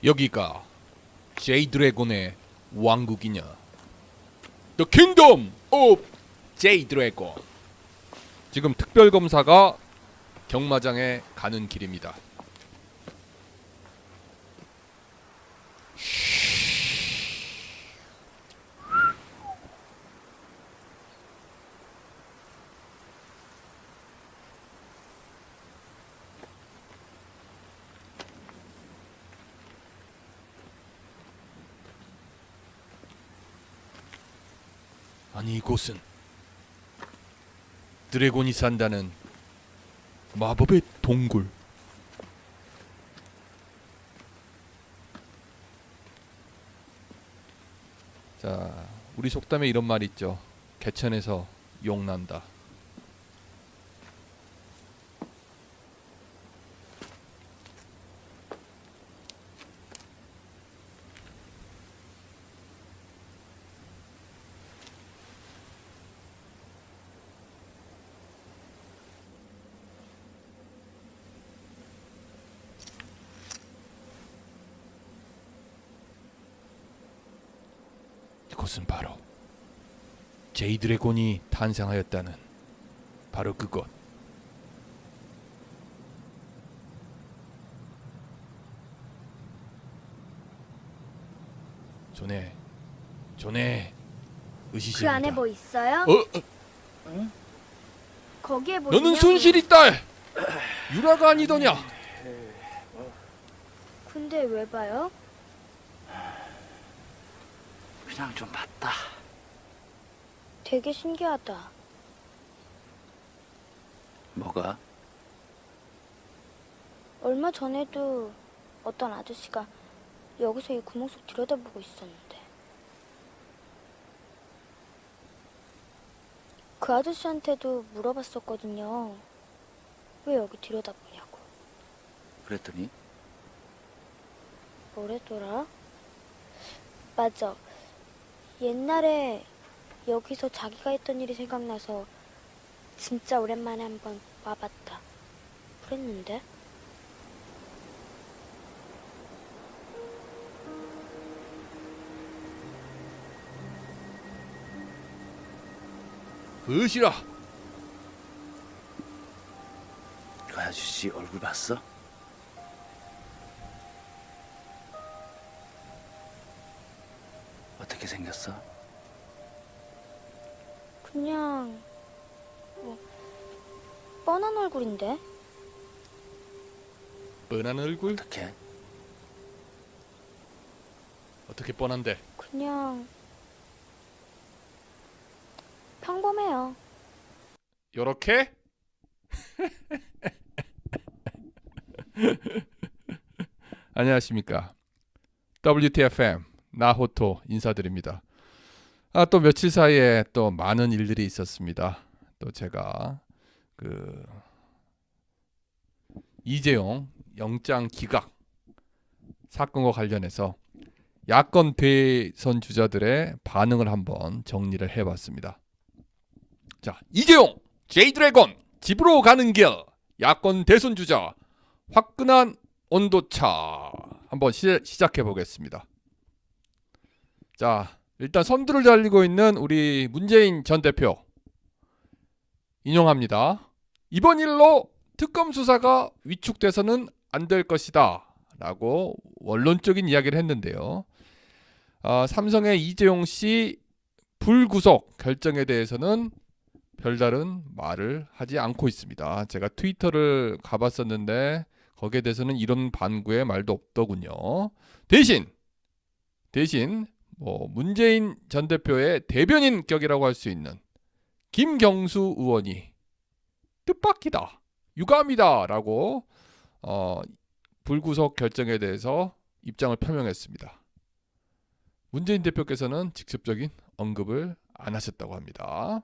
여기가 제이 드래곤의 왕국이냐? The Kingdom of 제이 드래곤. 지금 특별검사가 경마장에 가는 길입니다. 아니, 이곳은 드래곤이 산다는 마법의 동굴. 자, 우리 속담에 이런 말 있죠. 개천에서 용 난다. 이곳은 바로 제이 드래곤이 탄생하였다는 바로 그곳. 존에 의시십니다. 그 안에 뭐 있어요? 거기에 뭐 너는 있냐고. 순실이 딸 유라가 아니더냐? 근데 왜 봐요? 그냥 좀 봤다. 되게 신기하다. 뭐가? 얼마 전에도 어떤 아저씨가 여기서 이 구멍 속 들여다보고 있었는데 그 아저씨한테도 물어봤었거든요. 왜 여기 들여다보냐고. 그랬더니 뭐래더라? 맞아. 옛날에 여기서 자기가 했던 일이 생각나서 진짜 오랜만에 한번 와봤다. 그랬는데? 의시라. 그 아저씨 얼굴 봤어? 어떻게 생겼어? 그냥 뭐 뻔한 얼굴인데? 뻔한 얼굴? 어떻게? 뻔한데? 그냥 평범해요. 요렇게? 안녕하십니까. WTFM 나호토 인사드립니다. 또 며칠 사이에 또 많은 일들이 있었습니다. 또 제가 그 이재용 영장 기각 사건과 관련해서 야권 대선 주자들의 반응을 한번 정리를 해봤습니다. 자, 이재용 제이 드래곤 집으로 가는 길, 야권 대선 주자 화끈한 온도차 한번 시작해 보겠습니다. 자, 일단 선두를 달리고 있는 우리 문재인 전 대표 인용합니다. 이번 일로 특검 수사가 위축돼서는 안 될 것이다 라고 원론적인 이야기를 했는데요. 삼성의 이재용 씨 불구속 결정에 대해서는 별다른 말을 하지 않고 있습니다. 제가 트위터를 가봤었는데 거기에 대해서는 이런 반구의 말도 없더군요. 대신 문재인 전 대표의 대변인 격이라고 할 수 있는 김경수 의원이 뜻밖이다, 유감이다 라고 불구속 결정에 대해서 입장을 표명했습니다. 문재인 대표께서는 직접적인 언급을 안 하셨다고 합니다.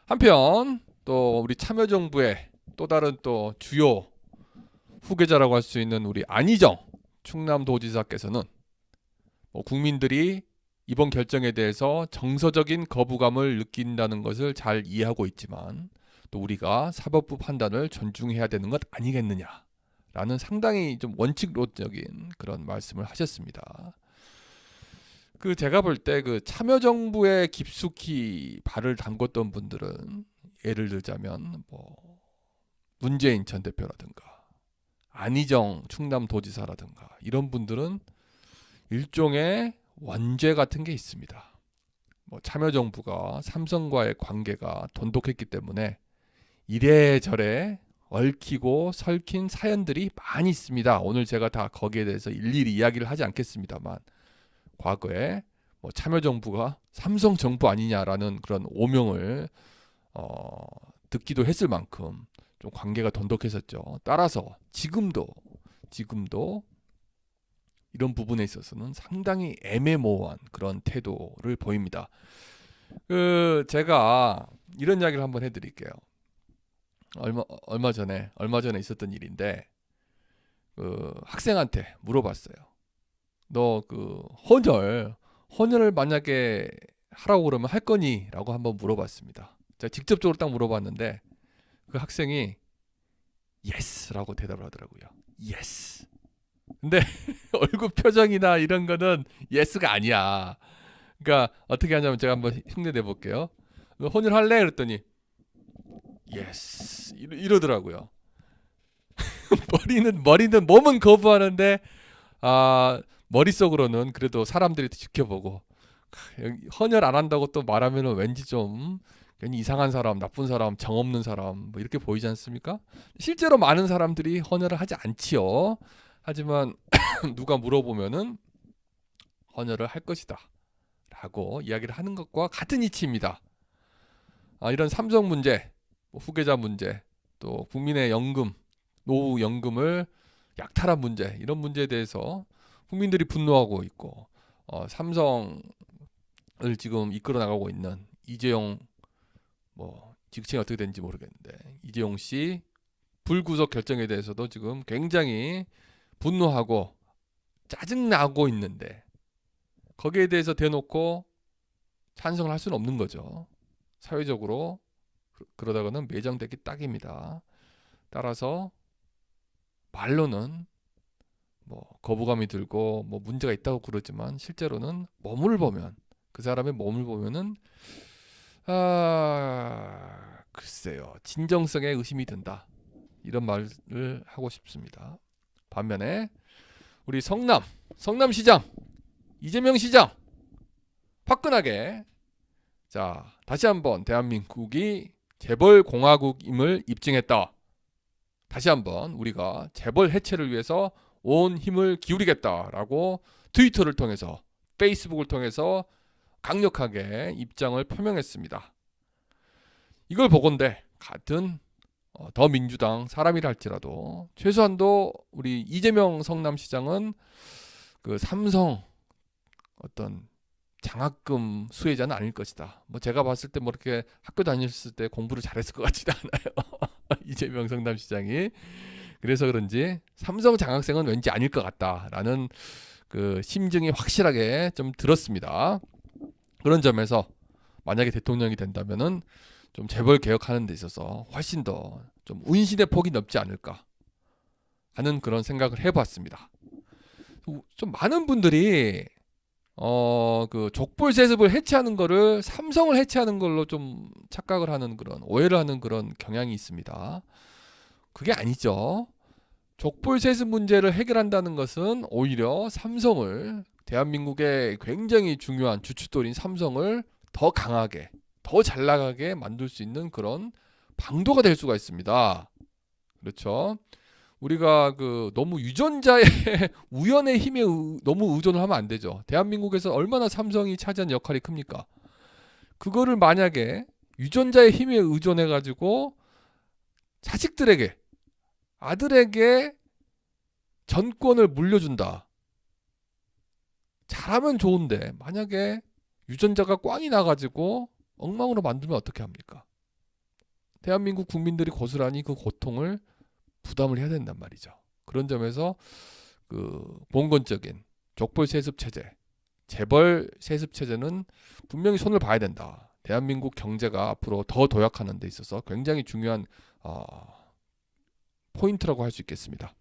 한편 또 우리 참여정부의 또 다른 또 주요 후계자라고 할 수 있는 우리 안희정 충남도지사께서는 국민들이 이번 결정에 대해서 정서적인 거부감을 느낀다는 것을 잘 이해하고 있지만 또 우리가 사법부 판단을 존중해야 되는 것 아니겠느냐라고 라는 상당히 좀 원칙론적인 그런 말씀을 하셨습니다. 그 제가 볼 때 그 참여정부에 깊숙이 발을 담궜던 분들은 예를 들자면 뭐 문재인 전 대표라든가 안희정 충남도지사라든가 이런 분들은 일종의 원죄 같은 게 있습니다. 뭐 참여정부가 삼성과의 관계가 돈독했기 때문에 이래저래 얽히고 설킨 사연들이 많이 있습니다. 오늘 제가 다 거기에 대해서 일일이 이야기를 하지 않겠습니다만 과거에 뭐 참여정부가 삼성정부 아니냐라는 그런 오명을 듣기도 했을 만큼 좀 관계가 돈독했었죠. 따라서 지금도 이런 부분에 있어서는 상당히 애매모호한 그런 태도를 보입니다. 제가 이런 이야기를 한번 해드릴게요. 얼마 전에 있었던 일인데 학생한테 물어봤어요. 너 헌혈을 만약에 하라고 그러면 할 거니? 라고 한번 물어봤습니다. 제가 직접적으로 딱 물어봤는데 그 학생이 예스라고 대답을 하더라고요. 예스. 근데 얼굴 표정이나 이런 거는 예스가 아니야. 그러니까 어떻게 하냐면 제가 한번 흉내 내볼게요. 너 헌혈할래? 그랬더니 예스 이러더라고요. 몸은 거부하는데 머릿속으로는 그래도 사람들이 지켜보고 헌혈 안 한다고 또 말하면 왠지 좀 괜히 이상한 사람, 나쁜 사람, 정없는 사람 뭐 이렇게 보이지 않습니까? 실제로 많은 사람들이 헌혈을 하지 않지요. 하지만 누가 물어보면은 헌혈을 할 것이다 라고 이야기를 하는 것과 같은 이치입니다. 이런 삼성 문제, 후계자 문제, 또 국민의 연금, 노후 연금을 약탈한 문제, 이런 문제에 대해서 국민들이 분노하고 있고 삼성을 지금 이끌어 나가고 있는 이재용 직책이 어떻게 되는지 모르겠는데 이재용 씨 불구속 결정에 대해서도 지금 굉장히 분노하고 짜증나고 있는데 거기에 대해서 대놓고 찬성을 할 수는 없는 거죠. 사회적으로 그러다가는 매장되기 딱입니다. 따라서 말로는 거부감이 들고 문제가 있다고 그러지만 실제로는 그 사람의 몸을 보면은 글쎄요, 진정성에 의심이 든다. 이런 말을 하고 싶습니다. 반면에 우리 성남시장 이재명 시장 화끈하게 다시 한번 대한민국이 재벌 공화국임을 입증했다. 다시 한번 우리가 재벌 해체를 위해서 온 힘을 기울이겠다라고 트위터를 통해서 페이스북을 통해서 강력하게 입장을 표명했습니다. 이걸 보건대 같은 더민주당 사람이라 할지라도 최소한도 우리 이재명 성남시장은 그 삼성 어떤 장학금 수혜자는 아닐 것이다. 제가 봤을 때 이렇게 학교 다녔을 때 공부를 잘했을 것 같지도 않아요. 이재명 성남시장이. 그래서 그런지 삼성 장학생은 왠지 아닐 것 같다라는 그 심증이 확실하게 좀 들었습니다. 그런 점에서 만약에 대통령이 된다면은 좀 재벌 개혁하는 데 있어서 훨씬 더 좀 운신의 폭이 넓지 않을까 하는 그런 생각을 해봤습니다. 좀 많은 분들이 그 족벌 세습을 해체하는 거를 삼성을 해체하는 걸로 좀 착각을 하는 그런 오해를 하는 그런 경향이 있습니다. 그게 아니죠. 족벌 세습 문제를 해결한다는 것은 오히려 삼성을 대한민국의 굉장히 중요한 주춧돌인 삼성을 더 강하게 더 잘 나가게 만들 수 있는 그런 방도가 될 수가 있습니다. 그렇죠. 우리가 너무 유전자의 우연의 힘에 너무 의존을 하면 안 되죠. 대한민국에서 얼마나 삼성이 차지한 역할이 큽니까? 그거를 만약에 유전자의 힘에 의존해 가지고 자식들에게 아들에게 전권을 물려준다. 잘하면 좋은데 만약에 유전자가 꽝이 나가지고 엉망으로 만들면 어떻게 합니까? 대한민국 국민들이 고스란히 그 고통을 부담을 해야 된단 말이죠. 그런 점에서 봉건적인 족벌 세습 체제, 재벌 세습 체제는 분명히 손을 봐야 된다. 대한민국 경제가 앞으로 더 도약하는 데 있어서 굉장히 중요한 포인트라고 할 수 있겠습니다.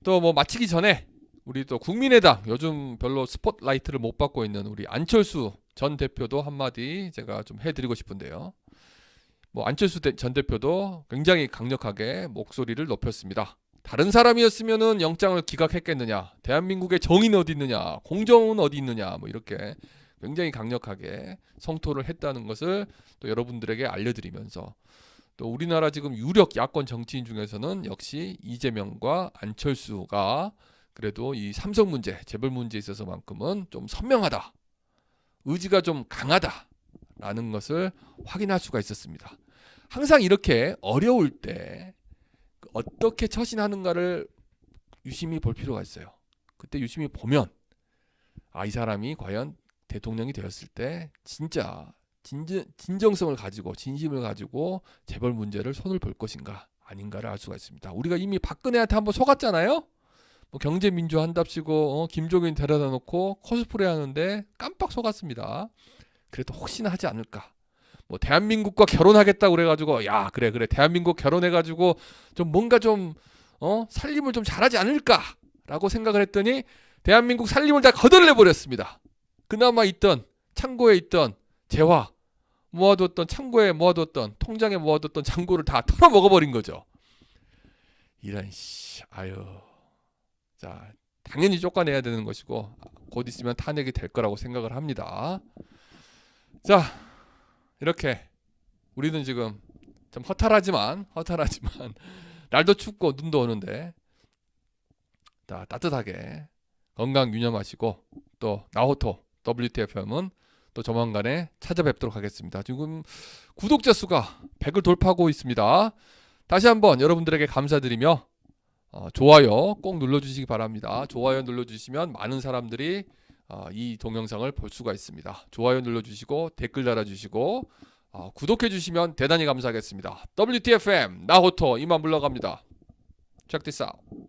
또 뭐 마치기 전에 우리 또 국민의당 요즘 별로 스포트라이트를 못 받고 있는 우리 안철수 전 대표도 한마디 제가 좀 해드리고 싶은데요. 뭐 안철수 전 대표도 굉장히 강력하게 목소리를 높였습니다. 다른 사람이었으면은 영장을 기각했겠느냐, 대한민국의 정의는 어디 있느냐, 공정은 어디 있느냐, 뭐 이렇게 굉장히 강력하게 성토를 했다는 것을 또 여러분들에게 알려드리면서, 또 우리나라 지금 유력 야권 정치인 중에서는 역시 이재명과 안철수가 그래도 이 삼성 문제, 재벌 문제에 있어서만큼은 좀 선명하다, 의지가 좀 강하다라는 것을 확인할 수가 있었습니다. 항상 이렇게 어려울 때 어떻게 처신하는가를 유심히 볼 필요가 있어요. 그때 유심히 보면 이 사람이 과연 대통령이 되었을 때 진짜 진정성을 가지고 진심을 가지고 재벌 문제를 손을 볼 것인가 아닌가를 알 수가 있습니다. 우리가 이미 박근혜한테 한번 속았잖아요. 뭐 경제민주화 한답시고 김종인 데려다 놓고 코스프레 하는데 깜빡 속았습니다. 그래도 혹시나 하지 않을까. 뭐 대한민국과 결혼하겠다고 그래가지고 야 그래 대한민국 결혼해가지고 좀 뭔가 좀 살림을 좀 잘하지 않을까라고 생각을 했더니 대한민국 살림을 다 거덜내 버렸습니다. 그나마 있던 창고에 있던 재화 모아뒀던 창고에 모아뒀던 통장에 모아뒀던 잔고를 다 털어 먹어버린 거죠. 이런 자 당연히 쫓아내야 되는 것이고 곧 있으면 탄핵이 될 거라고 생각을 합니다. 자 이렇게 우리는 지금 좀 허탈하지만 날도 춥고 눈도 오는데 따뜻하게 건강 유념하시고 또 나호토 WTFM은 또 조만간에 찾아뵙도록 하겠습니다. 지금 구독자 수가 100을 돌파하고 있습니다. 다시 한번 여러분들에게 감사드리며 좋아요 꼭 눌러주시기 바랍니다. 좋아요 눌러주시면 많은 사람들이 이 동영상을 볼 수가 있습니다. 좋아요 눌러주시고 댓글 달아주시고 구독해주시면 대단히 감사하겠습니다. WTFM 나호토 이만 물러갑니다. Check this out.